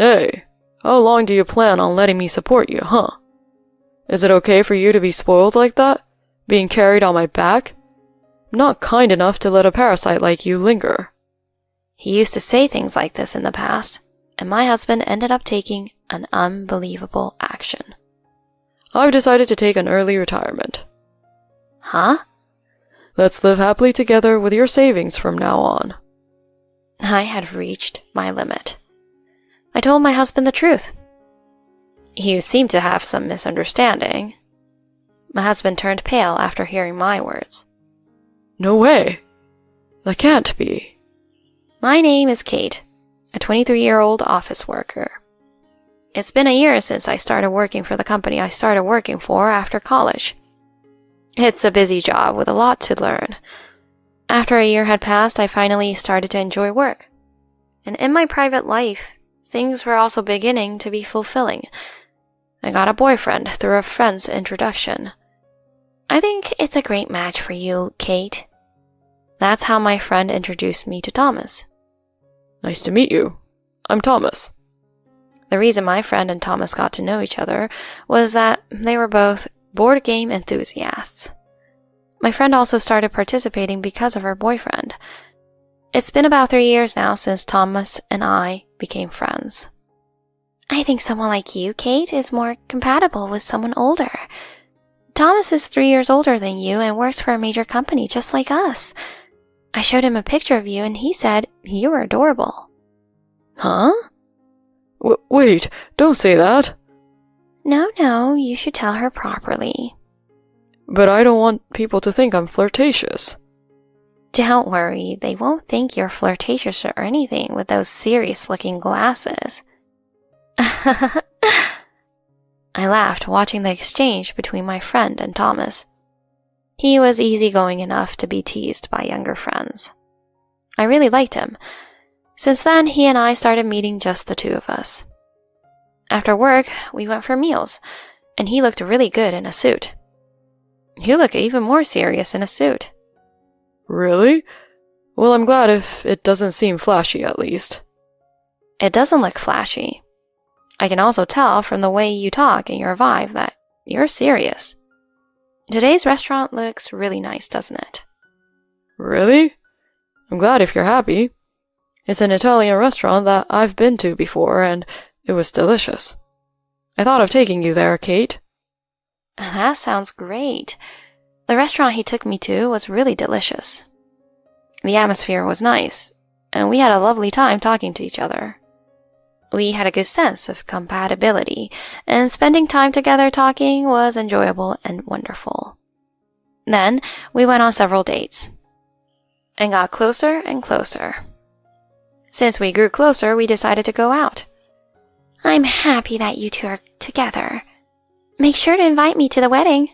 Hey, how long do you plan on letting me support you, huh? Is it okay for you to be spoiled like that? Being carried on my back? I'm not kind enough to let a parasite like you linger. He used to say things like this in the past, and my husband ended up taking an unbelievable action. I've decided to take an early retirement. Huh? Let's live happily together with your savings from now on. I had reached my limit. I told my husband the truth. You seem to have some misunderstanding. My husband turned pale after hearing my words. No way. That can't be. My name is Kate, a 23-year-old office worker. It's been a year since I started working for the company I started working for after college. It's a busy job with a lot to learn. After a year had passed, I finally started to enjoy work. And in my private life, things were also beginning to be fulfilling. I got a boyfriend through a friend's introduction. I think it's a great match for you, Kate. That's how my friend introduced me to Thomas. Nice to meet you. I'm Thomas. The reason my friend and Thomas got to know each other was that they were both board game enthusiasts. My friend also started participating because of her boyfriend. It's been about 3 years now since Thomas and I became friends. I think someone like you, Kate, is more compatible with someone older. Thomas is 3 years older than you and works for a major company just like us. I showed him a picture of you and he said you were adorable. Huh? Wait, don't say that. No, you should tell her properly. But I don't want people to think I'm flirtatious. Don't worry, they won't think you're flirtatious or anything with those serious-looking glasses. I laughed watching the exchange between my friend and Thomas. He was easygoing enough to be teased by younger friends. I really liked him. Since then, he and I started meeting just the two of us. After work, we went for meals, and he looked really good in a suit. You look even more serious in a suit. Really? Well, I'm glad if it doesn't seem flashy at least. It doesn't look flashy. I can also tell from the way you talk and your vibe that you're serious. Today's restaurant looks really nice, doesn't it? Really? I'm glad if you're happy. It's an Italian restaurant that I've been to before, and it was delicious. I thought of taking you there, Kate. That sounds great. The restaurant he took me to was really delicious. The atmosphere was nice, and we had a lovely time talking to each other. We had a good sense of compatibility, and spending time together talking was enjoyable and wonderful. Then, we went on several dates, and got closer and closer. Since we grew closer, we decided to go out. I'm happy that you two are together. Make sure to invite me to the wedding.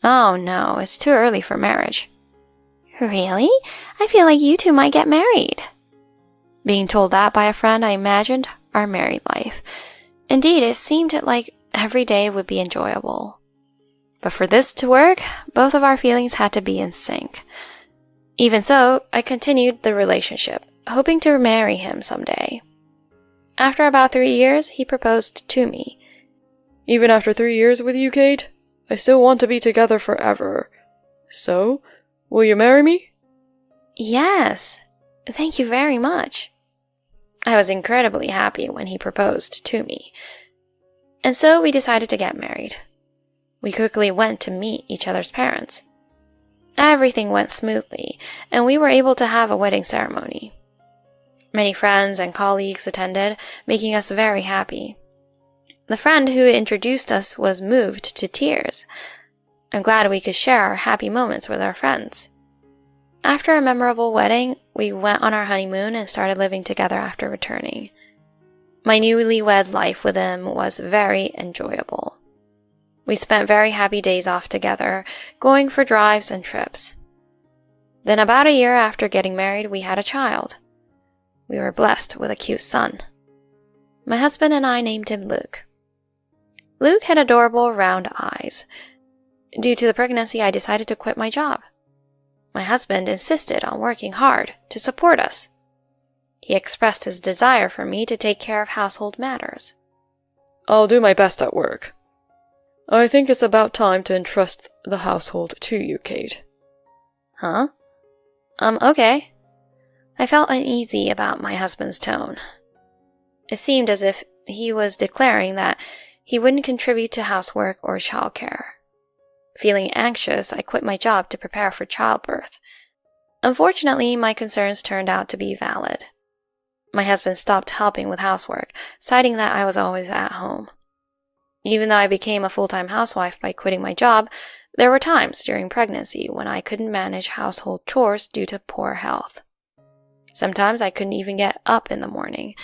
Oh no, it's too early for marriage. Really? I feel like you two might get married. Being told that by a friend, I imagined our married life. Indeed, it seemed like every day would be enjoyable. But for this to work, both of our feelings had to be in sync. Even so, I continued the relationship, hoping to marry him someday. After about 3 years, he proposed to me. Even after 3 years with you, Kate, I still want to be together forever. So, will you marry me? Yes, thank you very much. I was incredibly happy when he proposed to me. And so we decided to get married. We quickly went to meet each other's parents. Everything went smoothly, and we were able to have a wedding ceremony. Many friends and colleagues attended, making us very happy. The friend who introduced us was moved to tears. I'm glad we could share our happy moments with our friends. After a memorable wedding, we went on our honeymoon and started living together after returning. My newlywed life with him was very enjoyable. We spent very happy days off together, going for drives and trips. Then about a year after getting married, we had a child. We were blessed with a cute son. My husband and I named him Luke. Luke had adorable round eyes. Due to the pregnancy, I decided to quit my job. My husband insisted on working hard to support us. He expressed his desire for me to take care of household matters. I'll do my best at work. I think it's about time to entrust the household to you, Kate. Huh? Okay. I felt uneasy about my husband's tone. It seemed as if he was declaring that he wouldn't contribute to housework or childcare. Feeling anxious, I quit my job to prepare for childbirth. Unfortunately, my concerns turned out to be valid. My husband stopped helping with housework, citing that I was always at home. Even though I became a full-time housewife by quitting my job, there were times during pregnancy when I couldn't manage household chores due to poor health. Sometimes I couldn't even get up in the morning.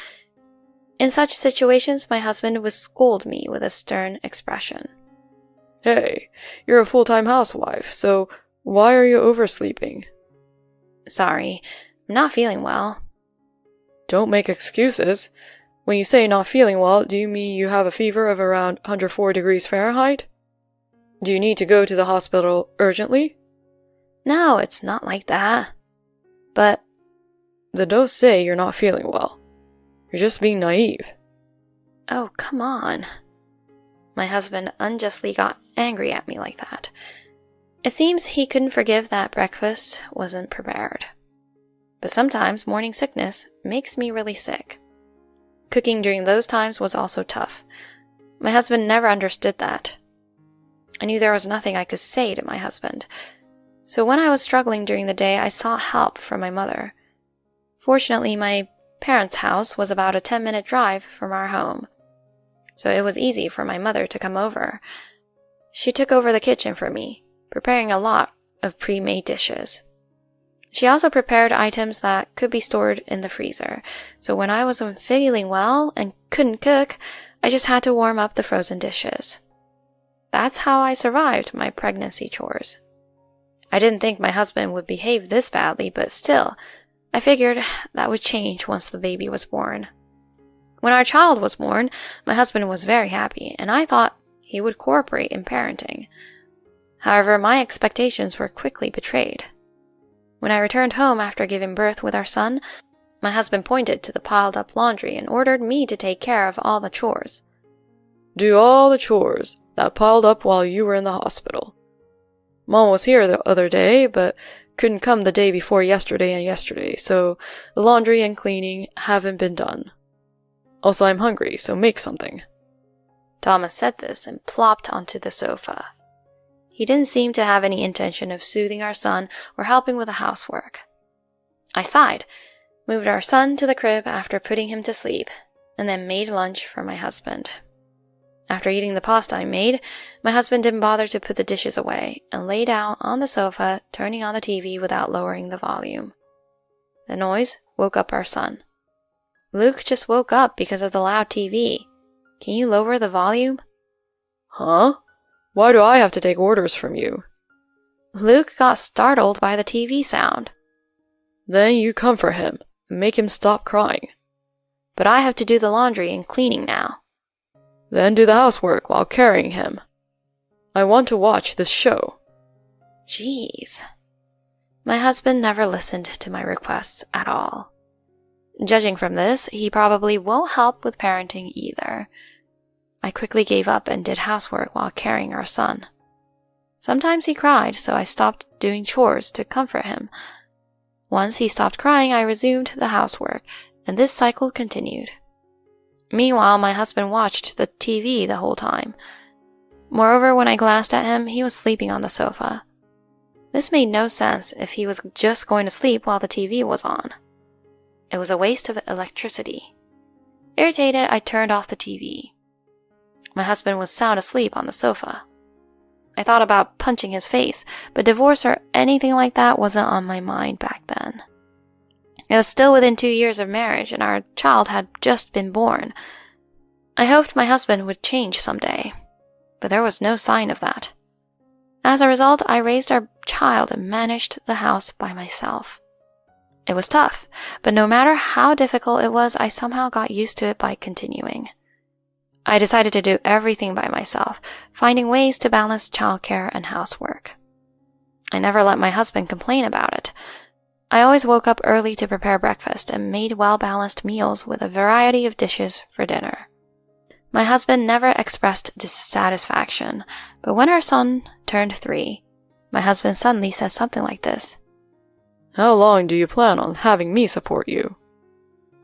In such situations, my husband would scold me with a stern expression. Hey, you're a full-time housewife, so why are you oversleeping? Sorry, I'm not feeling well. Don't make excuses. When you say not feeling well, do you mean you have a fever of around 104 degrees Fahrenheit? Do you need to go to the hospital urgently? No, it's not like that. But... Then don't say you're not feeling well. You're just being naive. Oh, come on. My husband unjustly got angry at me like that. It seems he couldn't forgive that breakfast wasn't prepared. But sometimes morning sickness makes me really sick. Cooking during those times was also tough. My husband never understood that. I knew there was nothing I could say to my husband. So when I was struggling during the day, I sought help from my mother. Fortunately, my parents' house was about a 10-minute drive from our home, so it was easy for my mother to come over. She took over the kitchen for me, preparing a lot of pre-made dishes. She also prepared items that could be stored in the freezer, so when I wasn't feeling well and couldn't cook, I just had to warm up the frozen dishes. That's how I survived my pregnancy chores. I didn't think my husband would behave this badly, but still, I figured that would change once the baby was born. When our child was born, my husband was very happy, and I thought he would cooperate in parenting. However, my expectations were quickly betrayed. When I returned home after giving birth with our son, my husband pointed to the piled-up laundry and ordered me to take care of all the chores. Do all the chores that piled up while you were in the hospital. Mom was here the other day, but couldn't come the day before yesterday, so the laundry and cleaning haven't been done. Also, I'm hungry, so make something. Thomas said this and plopped onto the sofa. He didn't seem to have any intention of soothing our son or helping with the housework. I sighed, moved our son to the crib after putting him to sleep, and then made lunch for my husband. After eating the pasta I made, my husband didn't bother to put the dishes away and lay down on the sofa, turning on the TV without lowering the volume. The noise woke up our son. Luke just woke up because of the loud TV. Can you lower the volume? Huh? Why do I have to take orders from you? Luke got startled by the TV sound. Then you comfort him and make him stop crying. But I have to do the laundry and cleaning now. Then do the housework while carrying him. I want to watch this show. Jeez. My husband never listened to my requests at all. Judging from this, he probably won't help with parenting either. I quickly gave up and did housework while carrying our son. Sometimes he cried, so I stopped doing chores to comfort him. Once he stopped crying, I resumed the housework, and this cycle continued. Meanwhile, my husband watched the TV the whole time. Moreover, when I glanced at him, he was sleeping on the sofa. This made no sense if he was just going to sleep while the TV was on. It was a waste of electricity. Irritated, I turned off the TV. My husband was sound asleep on the sofa. I thought about punching his face, but divorce or anything like that wasn't on my mind back then. It was still within 2 years of marriage, and our child had just been born. I hoped my husband would change someday, but there was no sign of that. As a result, I raised our child and managed the house by myself. It was tough, but no matter how difficult it was, I somehow got used to it by continuing. I decided to do everything by myself, finding ways to balance childcare and housework. I never let my husband complain about it. I always woke up early to prepare breakfast and made well-balanced meals with a variety of dishes for dinner. My husband never expressed dissatisfaction, but when our son turned 3, my husband suddenly said something like this. How long do you plan on having me support you?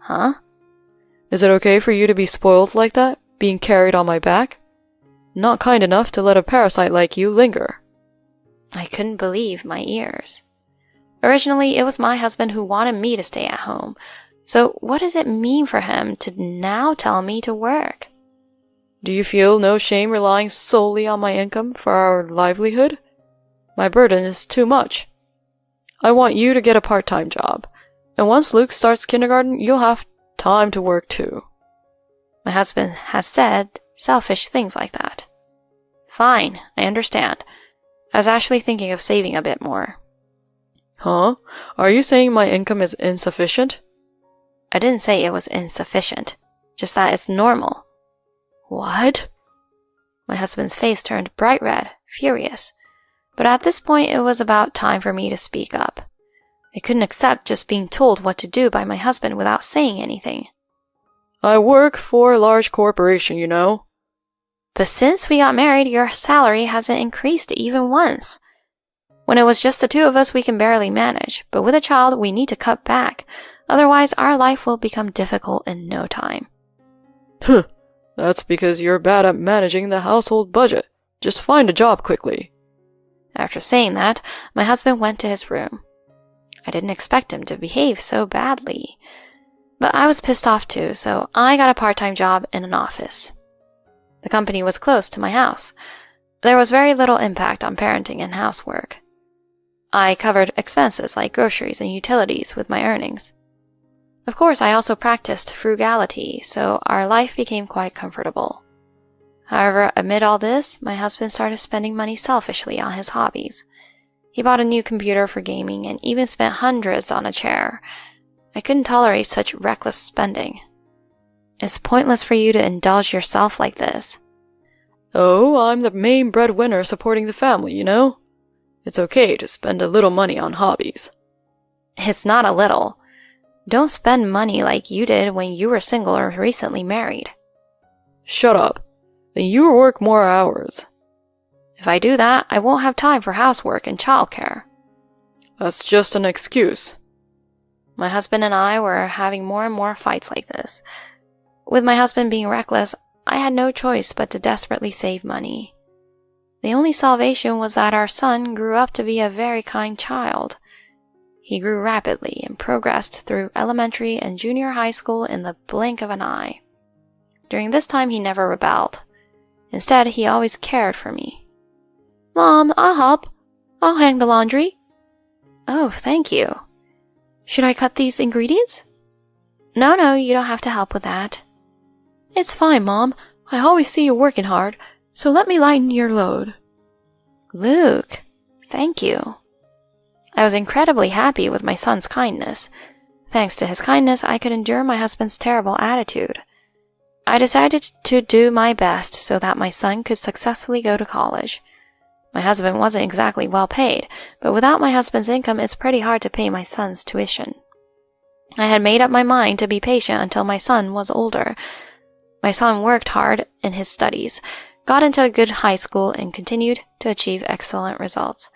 Huh? Is it okay for you to be spoiled like that, being carried on my back? Not kind enough to let a parasite like you linger. I couldn't believe my ears. Originally, it was my husband who wanted me to stay at home, so what does it mean for him to now tell me to work? Do you feel no shame relying solely on my income for our livelihood? My burden is too much. I want you to get a part-time job, and once Luke starts kindergarten, you'll have time to work too. My husband has said selfish things like that. Fine, I understand. I was actually thinking of saving a bit more. Huh? Are you saying my income is insufficient? I didn't say it was insufficient, just that it's normal. What? My husband's face turned bright red, furious. But at this point, it was about time for me to speak up. I couldn't accept just being told what to do by my husband without saying anything. I work for a large corporation, you know. But since we got married, your salary hasn't increased even once. When it was just the two of us, we can barely manage. But with a child, we need to cut back. Otherwise, our life will become difficult in no time. That's because you're bad at managing the household budget. Just find a job quickly. After saying that, my husband went to his room. I didn't expect him to behave so badly. But I was pissed off too, so I got a part-time job in an office. The company was close to my house. There was very little impact on parenting and housework. I covered expenses like groceries and utilities with my earnings. Of course, I also practiced frugality, so our life became quite comfortable. However, amid all this, my husband started spending money selfishly on his hobbies. He bought a new computer for gaming and even spent hundreds on a chair. I couldn't tolerate such reckless spending. It's pointless for you to indulge yourself like this. Oh, I'm the main breadwinner supporting the family, you know? It's okay to spend a little money on hobbies. It's not a little. Don't spend money like you did when you were single or recently married. Shut up. Then you work more hours. If I do that, I won't have time for housework and childcare. That's just an excuse. My husband and I were having more and more fights like this. With my husband being reckless, I had no choice but to desperately save money. The only salvation was that our son grew up to be a very kind child. He grew rapidly and progressed through elementary and junior high school in the blink of an eye. During this time, he never rebelled. Instead, he always cared for me. Mom, I'll help. I'll hang the laundry. Oh, thank you. Should I cut these ingredients? No, you don't have to help with that. It's fine, Mom. I always see you working hard, so let me lighten your load. Luke, thank you. I was incredibly happy with my son's kindness. Thanks to his kindness, I could endure my husband's terrible attitude. I decided to do my best so that my son could successfully go to college. My husband wasn't exactly well paid, but without my husband's income, it's pretty hard to pay my son's tuition. I had made up my mind to be patient until my son was older. My son worked hard in his studies, got into a good high school, and continued to achieve excellent results.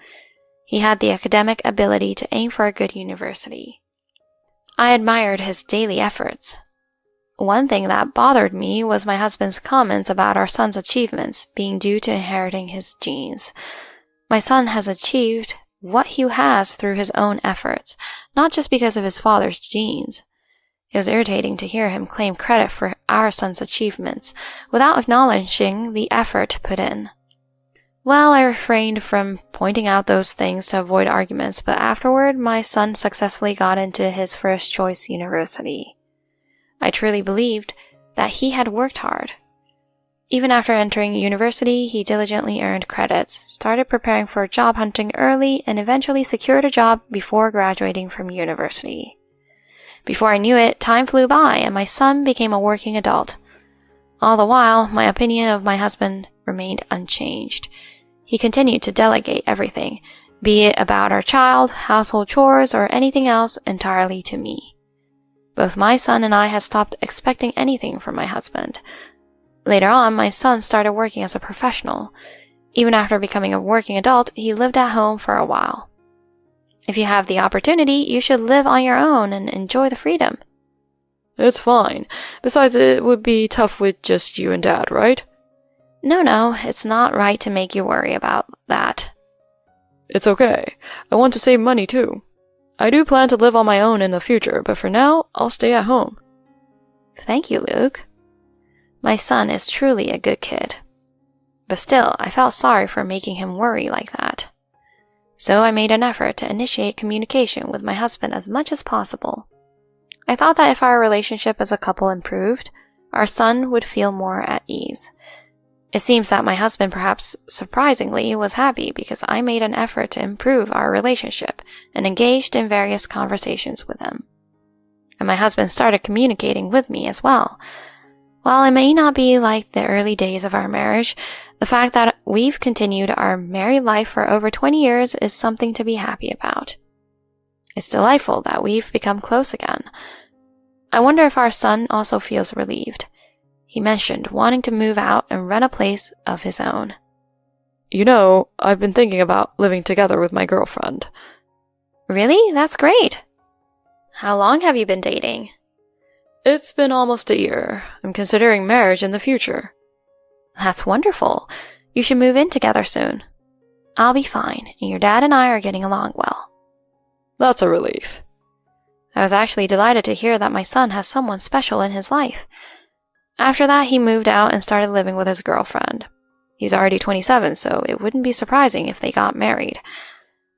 He had the academic ability to aim for a good university. I admired his daily efforts. One thing that bothered me was my husband's comments about our son's achievements being due to inheriting his genes. My son has achieved what he has through his own efforts, not just because of his father's genes. It was irritating to hear him claim credit for our son's achievements without acknowledging the effort put in. Well, I refrained from pointing out those things to avoid arguments, but afterward, my son successfully got into his first choice university. I truly believed that he had worked hard. Even after entering university, he diligently earned credits, started preparing for job hunting early, and eventually secured a job before graduating from university. Before I knew it, time flew by and my son became a working adult. All the while, my opinion of my husband remained unchanged. He continued to delegate everything, be it about our child, household chores, or anything else entirely to me. Both my son and I had stopped expecting anything from my husband. Later on, my son started working as a professional. Even after becoming a working adult, he lived at home for a while. If you have the opportunity, you should live on your own and enjoy the freedom. It's fine. Besides, it would be tough with just you and Dad, right? No, it's not right to make you worry about that. It's okay. I want to save money too. I do plan to live on my own in the future, but for now, I'll stay at home. Thank you, Luke. My son is truly a good kid. But still, I felt sorry for making him worry like that. So I made an effort to initiate communication with my husband as much as possible. I thought that if our relationship as a couple improved, our son would feel more at ease. It seems that my husband, perhaps surprisingly, was happy because I made an effort to improve our relationship and engaged in various conversations with him. And my husband started communicating with me as well. While it may not be like the early days of our marriage, the fact that we've continued our married life for over 20 years is something to be happy about. It's delightful that we've become close again. I wonder if our son also feels relieved. He mentioned wanting to move out and rent a place of his own. You know, I've been thinking about living together with my girlfriend. Really? That's great. How long have you been dating? It's been almost a year. I'm considering marriage in the future. That's wonderful. You should move in together soon. I'll be fine, and your dad and I are getting along well. That's a relief. I was actually delighted to hear that my son has someone special in his life. After that, he moved out and started living with his girlfriend. He's already 27, so it wouldn't be surprising if they got married.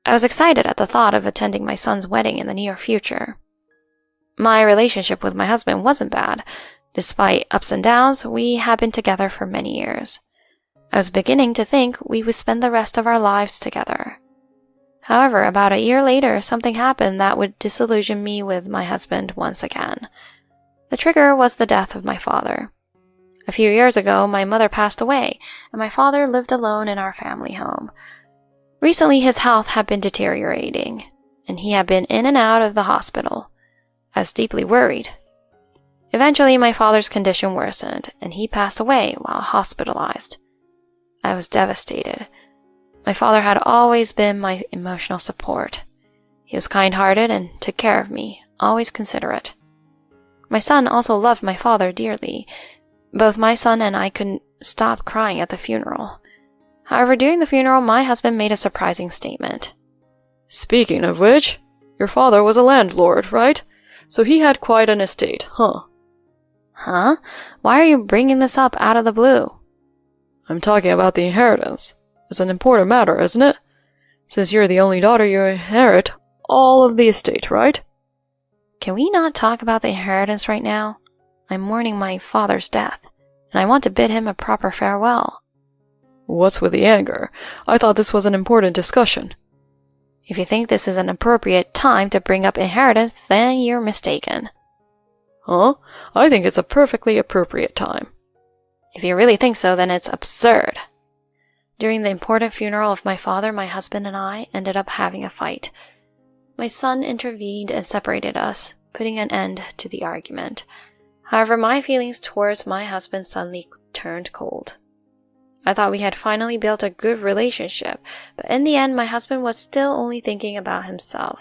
I was excited at the thought of attending my son's wedding in the near future. My relationship with my husband wasn't bad. Despite ups and downs, we had been together for many years. I was beginning to think we would spend the rest of our lives together. However, about a year later, something happened that would disillusion me with my husband once again. The trigger was the death of my father. A few years ago, my mother passed away, and my father lived alone in our family home. Recently, his health had been deteriorating, and he had been in and out of the hospital. I was deeply worried. Eventually, my father's condition worsened, and he passed away while hospitalized. I was devastated. My father had always been my emotional support. He was kind-hearted and took care of me, always considerate. My son also loved my father dearly. Both my son and I couldn't stop crying at the funeral. However, during the funeral, my husband made a surprising statement. Speaking of which, your father was a landlord, right? So he had quite an estate, huh? Huh? Why are you bringing this up out of the blue? I'm talking about the inheritance. It's an important matter, isn't it? Since you're the only daughter, you inherit all of the estate, right? Can we not talk about the inheritance right now? I'm mourning my father's death, and I want to bid him a proper farewell. What's with the anger? I thought this was an important discussion. If you think this is an appropriate time to bring up inheritance, then you're mistaken. Huh? I think it's a perfectly appropriate time. If you really think so, then it's absurd. During the important funeral of my father, my husband and I ended up having a fight. My son intervened and separated us, putting an end to the argument. However, my feelings towards my husband suddenly turned cold. I thought we had finally built a good relationship, but in the end, my husband was still only thinking about himself.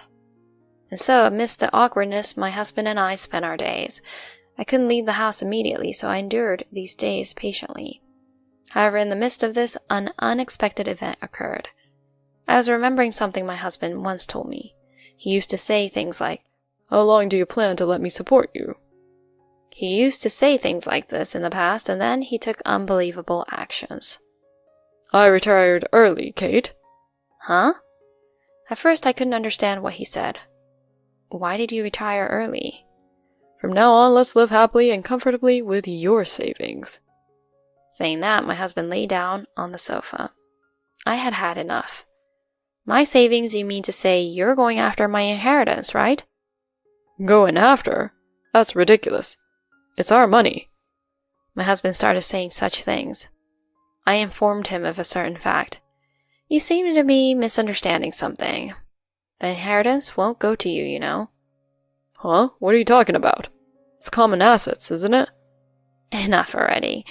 And so, amidst the awkwardness, my husband and I spent our days. I couldn't leave the house immediately, so I endured these days patiently. However, in the midst of this, an unexpected event occurred. I was remembering something my husband once told me. He used to say things like, "How long do you plan to let me support you?" He used to say things like this in the past, and then he took unbelievable actions. I retired early, Kate. Huh? At first, I couldn't understand what he said. Why did you retire early? From now on, let's live happily and comfortably with your savings. Saying that, my husband lay down on the sofa. I had had enough. My savings, you mean to say you're going after my inheritance, right? Going after? That's ridiculous. It's our money. My husband started saying such things. I informed him of a certain fact. You seem to be misunderstanding something. The inheritance won't go to you, you know. Huh? What are you talking about? It's common assets, isn't it? Enough already.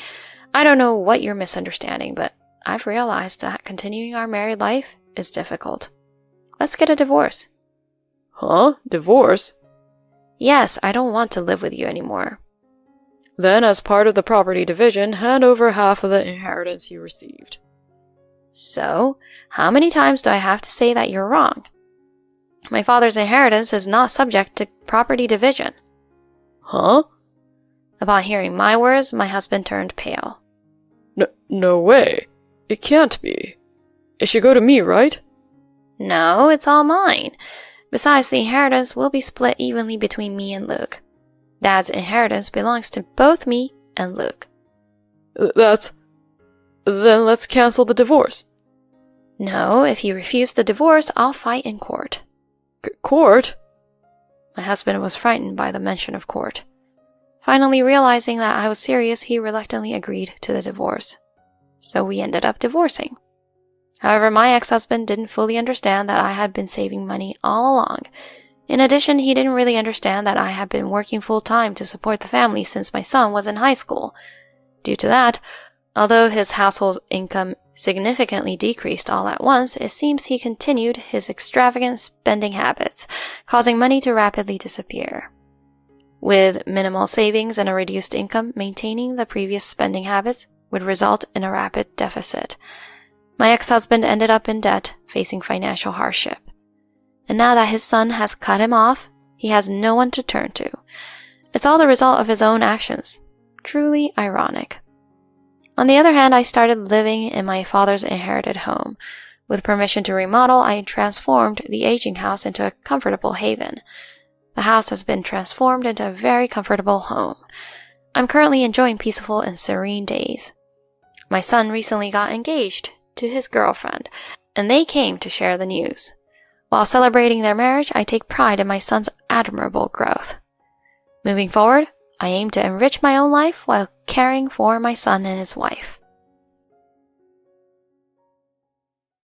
I don't know what you're misunderstanding, but I've realized that continuing our married life is difficult. Let's get a divorce. Huh? Divorce? Yes, I don't want to live with you anymore. Then, as part of the property division, hand over half of the inheritance you received. So, how many times do I have to say that you're wrong? My father's inheritance is not subject to property division. Huh? Upon hearing my words, my husband turned pale. No way. It can't be. It should go to me, right? No, it's all mine. Besides, the inheritance will be split evenly between me and Luke. Dad's inheritance belongs to both me and Luke. Then let's cancel the divorce. No, if you refuse the divorce, I'll fight in court. Court? My husband was frightened by the mention of court. Finally realizing that I was serious, he reluctantly agreed to the divorce. So we ended up divorcing. However, my ex-husband didn't fully understand that I had been saving money all along. In addition, he didn't really understand that I had been working full-time to support the family since my son was in high school. Due to that, although his household income significantly decreased all at once, it seems he continued his extravagant spending habits, causing money to rapidly disappear. With minimal savings and a reduced income, maintaining the previous spending habits would result in a rapid deficit. My ex-husband ended up in debt, facing financial hardship. And now that his son has cut him off, he has no one to turn to. It's all the result of his own actions. Truly ironic. On the other hand, I started living in my father's inherited home. With permission to remodel, I transformed the aging house into a comfortable haven. The house has been transformed into a very comfortable home. I'm currently enjoying peaceful and serene days. My son recently got engaged to his girlfriend, and they came to share the news. While celebrating their marriage, I take pride in my son's admirable growth. Moving forward, I aim to enrich my own life while caring for my son and his wife.